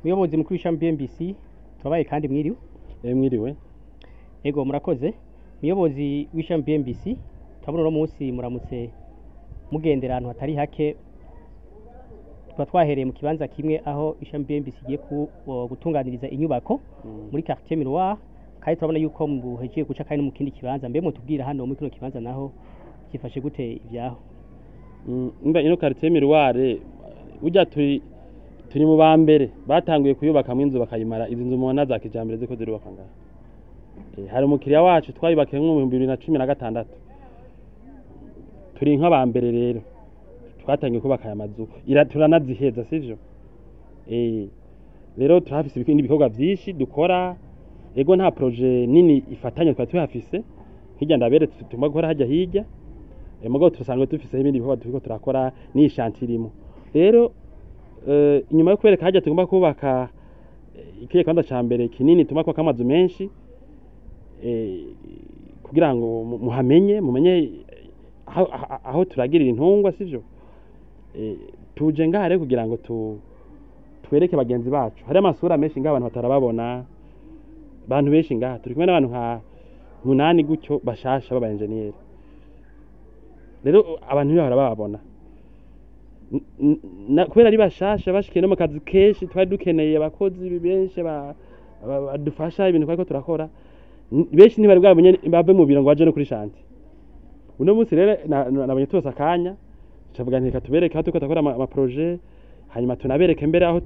Muyobozi mukuru w'ishami BMBC twabaye kandi mwiriwe. Mwiriwe. Ego murakoze. Muyobozi w'ishami BMBC tabona no munsi muramutse mugendera ahantu hatari hake twahereye mu kibanza kimwe aho ishami BMBC giye gutunganiriza inyubako muri quartier Miroir kandi turabona yuko muhejeje guca kandi mu kindi kibanza mbe mutubwira hano muri kino kibanza naho kifashe gute ibyaho. Mba ino quartier Miroir ujya turi mu bambere batanguye kuyubaka mu inzu bakayimara izi nzu mubona za kijambere ziko zirubaka ngaha. Hari umukiriya wacu twayubakiye mu 2016 turi nk'abambere rero twatangiye kubaka aya mazu turanaziheza sivyo. Rero turafise ibindi bikorwa byinshi dukora, ego nta projet nini ifatanye twa tuhafise hirya ndabere tutuma gukora hajya hirya mugabo turasanga dufise ibindi bikorwa turiko turakora ni chantirimo. Rero inyuma yo kwereka hajya tugomba kubaka ikiye kandi cyambere kinini tuma kwa kamazu menshi kugira ngo mumenye aho turagirira intungwa sivyo. Tuje ngare kugira ngo twereke bagenzi bacu hari amasura menshi ngaha abantu batarababona abantu benshi ngaha turi kumwe n'abantu nka 8 gutyo bashasha baba engineer. Rero abantu biho barababona kubera ari bashasha bashikiye no mu kazi kenshi twari dukeneye abakozi benshi badufasha ibintu twari ko turakora benshi ntibari bwabonye babe mu biro ngo baje no kuri shanti. Uno munsi rero nabonye tuose akanya cavuga nti katubereke aho tuko takora ama projet hanyuma tunabereke mbere aho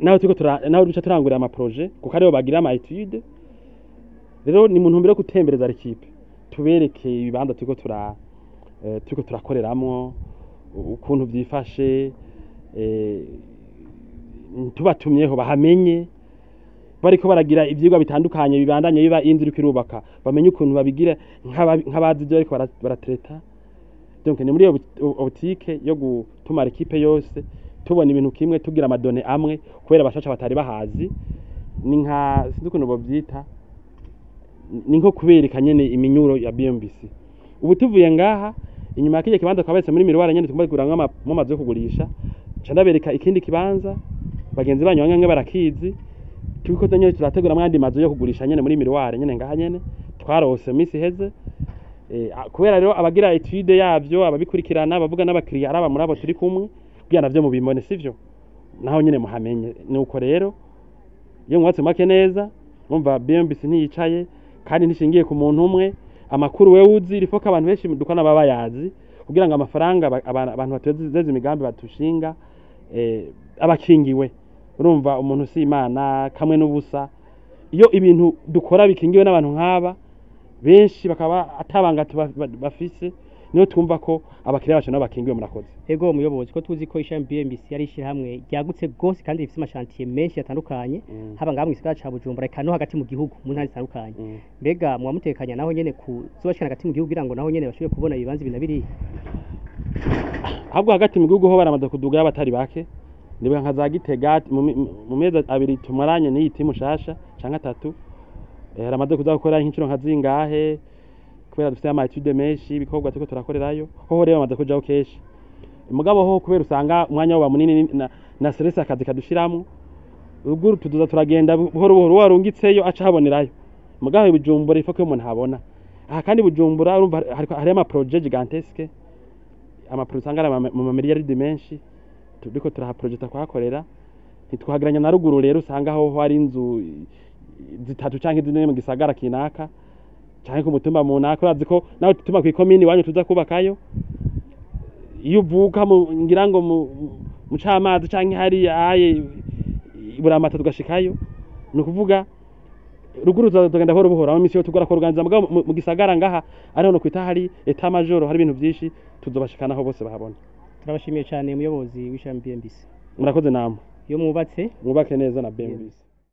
naho duca turangurira ama projet kuko aribo bagira ama étude. Rero ni muntu mbere yo gutembereza equipe tubereke ibibanza tuko turakoreramwo ukuntu byifashe tubatumyeho bahamenye bariko baragira ivyigwa bitandukanye bibandanye biba inzira kirubaka bamenye ukuntu babigira nk'abazi byo ariko baratreta. Donc ni muri optique yo gutuma equipe yose tubona ibintu kimwe tugira amadone amwe kubera bashasha batari bahazi ni nka sinzi ukuntu bovyita ni nko kubereka nyene iminyuro ya BMBC. Ubu tuvuye ngaha inyuma yakije kibanza twabese muri Miroir nyene tugomba kugura mu mazu yo kugurisha candabereka ikindi kibanza bagenzi banyu bamwe barakizi turiko nyene turategura mwandi mazu yo kugurisha nyene muri Miroir nyene ngaha nyene twarose misi heze. Kubera rero abagira etude yavyo ababikurikirana bavuga n'abakiriya araba muri abo turi kumwe kugira navyo mu bimone sivyo naho nyene muhamenye. Nuko rero iyo mwatse make neza mwumva BMBC ntiyicaye kandi ntishingiye ku muntu umwe amakuru we uzi rifoka abantu benshi dukana baba yazi kugira ngo amafaranga abantu bateze imigambi batushinga abakingiwe. Urumva umuntu si imana kamwe n'ubusa iyo ibintu dukora bikingiwe n'abantu nk'aba benshi bakaba atabanga bafise niyo twumva ko abakiriya bacu n'abakingiwe murakoze. Ego muyobozi ko tuzi ko ishami BMBC yari hamwe ryagutse gose kandi rifise amashantiye menshi yatandukanye haba ngaha mu gisagara ca Bujumbura kandi no hagati mu gihugu mu ntara zitandukanye. Mbega muwamutekanya naho nyene kuzobashikana hagati mu gihugu kugira ngo naho nyene bashobore kubona ibibanza binabiri ahubwo hagati mu gihugu ho baramaze kuduga y'abatari bake nibuka nka za Gitega mu mezi abiri tumaranye n'iyi timu shasha canka 3 haramaze kuza gukora nk'inshuro nka zingahe kubera dufite ama étude menshi ibikorwa tuko turakorerayo ho rero bamaze kujaho keshi mugabo ho kubera usanga umwanya wa munini na stress akazi kadushiramo uruguru tuduza turagenda buhoro buhoro warungitseyo aca habonerayo mugabo Bujumbura ifo ko umuntu habona kandi Bujumbura urumva hari ama projet gigantesque ama projet sangara mu miliyaridi menshi turiko turaha project kwakorera ntitwageranya na ruguru rero usanga ho hari inzu zitatu canke zine mu gisagara kinaka canke ku mutumba mu naka urazi ko nawe tutuma ku komini wanyu tuza kubakayo iyo uvuka ngira ngo mu camazi canke hari aye Buramata tugashikayo no kuvuga ruguru zagenda horo buhora mu misi yo tugora ko organiza mu gisagara ngaha ariho no kwita hari etat major hari ibintu byinshi tuzobashikanaho bose bahabona. Turabashimiye cyane muyobozi w'ishami BMBC. Murakoze namwe. Iyo mwubake neza na BMBC.